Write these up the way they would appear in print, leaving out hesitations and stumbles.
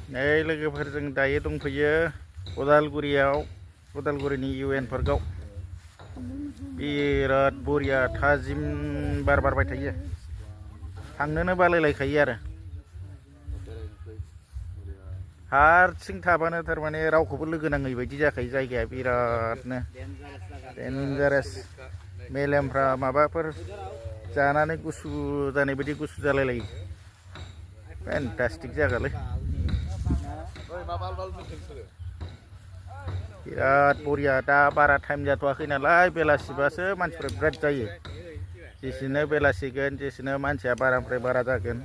नै लोगोफोरजों दायो दंफैयो उदालगुरियाव उदालगुरिनि UN पार्कआव बिराद बरिया थाजिम बार बारबाय थायो थांनोनो बालायलायखायो आरो हारसिं थाबानो थारमाने रावखौबो लोगो नाङै बायदि जाखायो जायगाया बिरादनो डेन्जारास मेलेमफ्रा माबाफोर जानानै गुसु जानाय बायदि गुसु जालायलायो फेन्टास्टिक जागालै बिराद बरिया दा बारा टाइम जाथ'वाखै नालाय बेलासिबासो मानसिफ्रा बिराद जायो जेसेनो बेलासिगोन जेसेनो मानसिया बारानिफ्राय बारा जागोन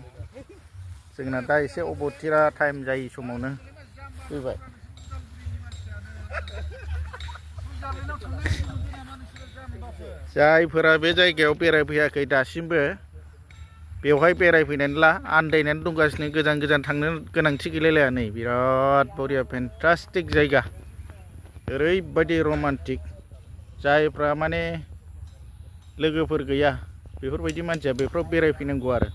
जोंना दा एसे अबथिरा टाइम जायै समावनो फैबाय जायफोरा बे जायगायाव बेरायफैयाखै दासिमबो बेवहाय बेरायफैनानै ला आन्दायनानै दंगासिनो गोजान गोजान थांनो गोनांथि गैलायलाया नै बिराद बरिया फेन्टास्टिक जायगा ओरैबायदि रमान्टिक जायफ्रा माने लोगोफोर गैया बेफोरबायदि मानसिया बेफोराव बेरायफैनांगौ आरो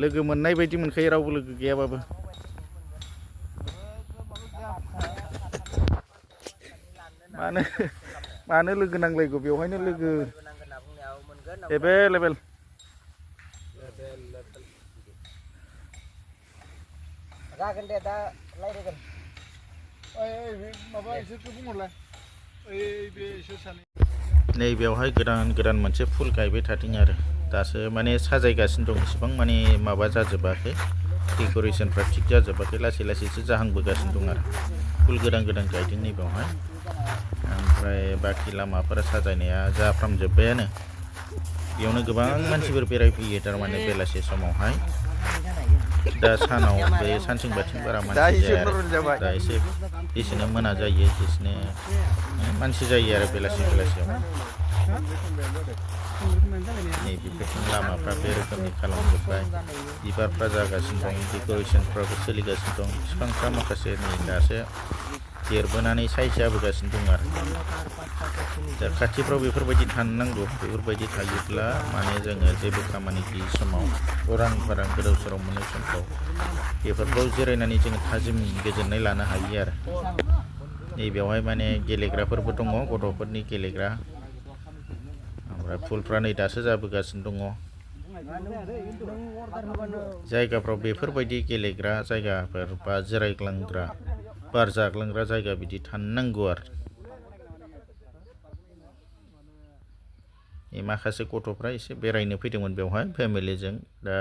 लोगो मोननाय बायदि मोनखायो रावबो लोगो गैयाबाबो मानो लोगो नांलायगौ बेवहायनो लोगो एभेलेबेल जागोन दे दा रायज्लायगोन माबा इसोरखौ बुंहरलाय बे इसोर सानै नै बेवहाय गोदान मोनसे फुल गायबाय थादों आरो दासो माने साजायगासिनो दं इसेबां माने माबा जाजोबाखै डेक'रेसनफ्रा थिग जाजोबाखै लासै लासैसो जाहांबोगासिनो दं आरो फुल गोदान गायदों नै बेवहाय ओमफ्राय बाखि लामाफोरा साजायनाया जाफ्रामजोब्बायानो बेयावनो गोबां मानसिफोर बेरायफैयो थारमाने बेलासि समावहाय दा सानाव बे सानथिं बाथिं बारा मानसि जाया दा एसे जेसेनो मोना जायो जेसेनो मानसि जायो आरो बेलासियाव नै बेफोरथिं लामाफ्रा बे रोखोमनि खालामजोब्बाय बिबारफ्रा जागासिनो दं डेक'रेसनफ्राबो सोलिगासिनो दं बिफांफ्रा माखासे नै दासो देरबोनानै साइज जाबोगासिनो दं आरो दा खाथिफ्राव बेफोरबायदि थानो नांगौ बेफोरबायदि थायोब्ला माने जोङो जेबो खामानि गैयि समाव उरां फारां गोदाव सोराव मोननाय समफ्राव बेफोरफ्राव जिरायनानै जोङो थाजिम गोजोननाय लानो हायो आरो नैबेवहाय माने गेलेग्राफोरबो दङ गथ'फोरनि गेलेग्रा ओमफ्राय फुलफ्रा नै दासो जाबोगासिनो दङ जायगाफ्राव बेफोरबायदि गेलेग्रा जायगाफोर बा जिरायग्लांग्रा बार जाग्लांग्रा जायगा बिदि थानो नांगौ आरो माखासे गथ'फ्रा एसे बेरायनो फैदोंमोन बेवहाय फेमिलिजों दा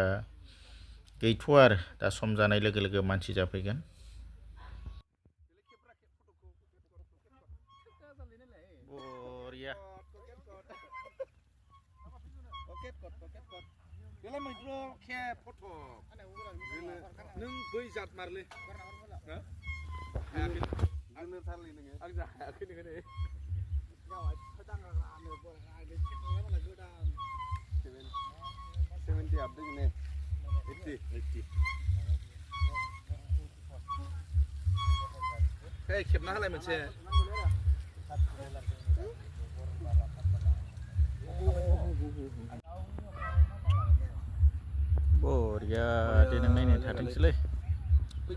गैथ'आ आरो दा सम जानाय लोगो लोगो मानसि जाफैगोन बरिया बेलाय मैद्रु खेब फट' नों बै जात मारलै हायाखै नोङो आं हायाखै नोङो सेभेन्टि हाबदों ने 80 खेबना होलाय मोनसे बरिया देनां नायनो थाथोंसैलै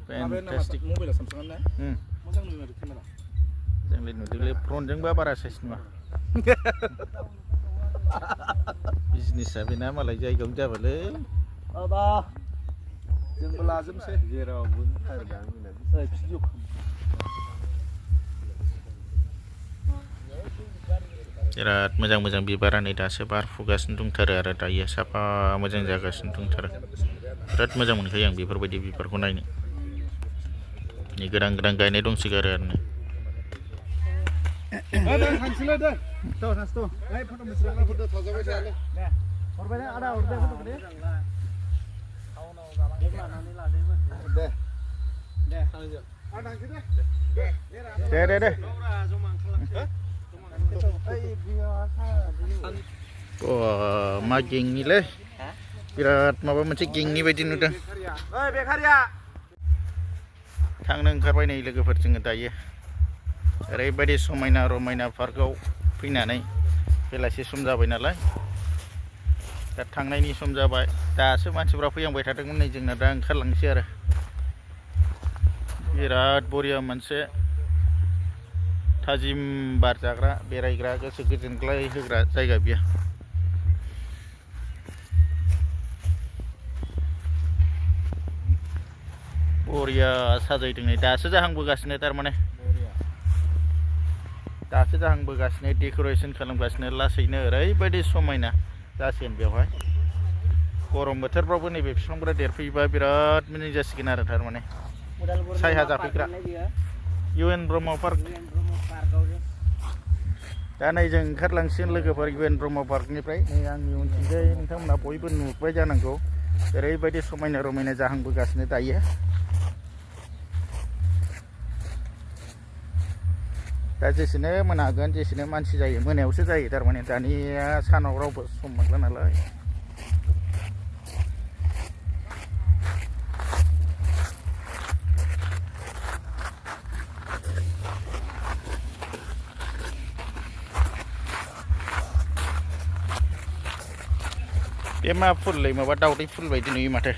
फेन्टास्टिक मबाइला सामसांआनो ना मोजां नुयो आरो केमेरा जोंलाय नुदोंलै फ्रन्टजोंबा बारा साइज नुवा बिजनेसा बेना मालाय जायगायावनो जाबालै जोंबो लाजोबनोसै जेरावबो बिराद मोजां बिबारा नै दासो बारफुगासिनो दंथारो आरो दायो साफा मोजां जागासिनो दंथारो बिराद मोजां मोनखायो आं बेफोरबायदि बिबारखौ नायनो नै गोदान गायनाय दंसिगारो आरो नै दे मा गेंनिलै बिराद माबा मोनसे गेंनि बायदि नुदों थांनो ओंखारबाय नै लोगोफोर जोङो दायो ओरैबायदि समायना रमायना पार्कआव फैनानै बेलासि सम जाबाय नालाय दा थांनायनि सम जाबाय दासो मानसिफ्रा फैहांबाय थादोंमोन नै जोंना दा ओंखारलांसै आरो बिराद बरिया मोनसे थाजिम बार जाग्रा बेरायग्रा गोसो गोजोनग्लाय होग्रा जायगा बियो बरिया साजायदों नै दासो जाहांबोगासिनो थारमाने दासो जाहांबोगासिनो डेक'रेसन खालामगासिनो लासैनो ओरैबायदि समायना जासिगोन बेवहाय गरम बोथोरफ्रावबो नैबे बिफांफोरा देरफैयोबा बिराद मोजां जासिगोन आरो थारमाने सायहा जाफैग्रा UN ब्रह्म पार्क दा नै जों ओंखारलांसिगोन लोगोफोर UN ब्रह्म पार्कनिफ्राय नै आंनि उनथिंजाय नोंथांमोना बयबो नुबाय जानांगौ ओरैबायदि समायना रमायना जाहांबोगासिनो दायो दा जेसेनो मोनागोन जेसेनो मानसि जायो मोनायावसो जायो थारमाने दानिया सानाव रावबो सम मोनला नालाय बे मा फुललै माबा दावदै फुल बायदि नुयो माथो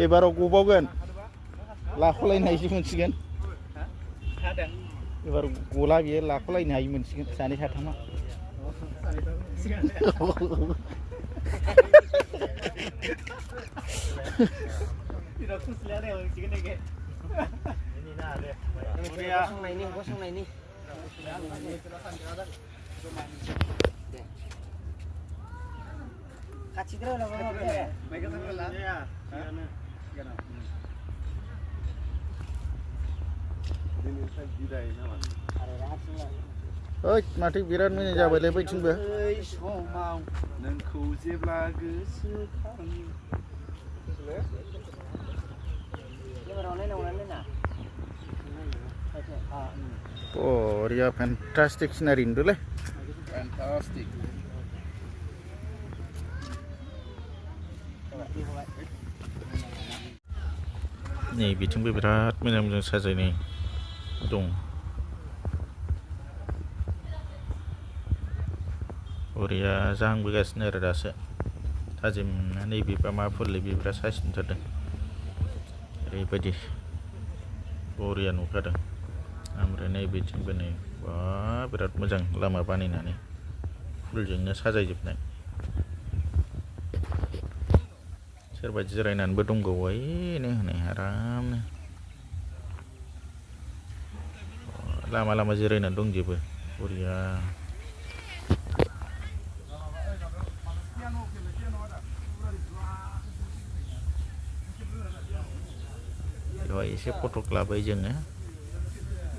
एबाराव गबावगोन लाख'लायनायसो मोनसिगोन एबार गला बियो लाख'लायनो हायि मोनसिगोन सानै साथामा माथो बिराद मोजां जाबायलै बैथिंबो नोंखौ जेब्ला गोसोखाङो बरिया फेन्टास्टिक सिनारि नुदोंलै fantastic नै बिथिंबो बिराद मोजां मोजां साजायनाय दं बरिया जाहांबोगासिनो आरो दासो थाजिम नैबेबा मा फुललै बे बिराद साइस नुथारदों ओरैबायदि बरिया नुखादों ओमफ्राय नैबेथिंबो नै बा बिराद मोजां लामा बानायनानै फुलजोंनो साजायजोबनाय सोरबा जिरायनानैबो दंबावो ओइनो हनै आरामनो लामा लामा जिरायनानै दंजोबो बरिया बेवहाय एसे फट' लाबाय जोङो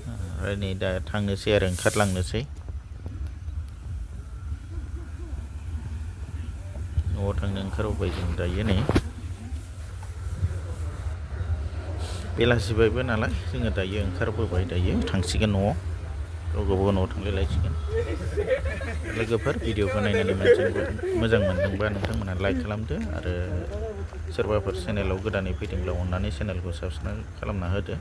ओमफ्राय नै दा थांनोसै आरो ओंखारलांनोसै न'आव थांनो ओंखारबोबाय जों दायो नै बेलासिबायबो नालाय जोङो दायो ओंखारबोबाय दायो थांसिगोन न'आव गावबा न'आव थांलायलायसिगोन लोगोफोर भिडिअखौ नायनानै मोजां मोनदोंबा नोंथांमोना लाइक खालामदो आरो सोरबाफोर चेनेलाव गोदानै फैदोंब्ला अननानै चेनेलखौ साबस्क्राइब खालामना होदो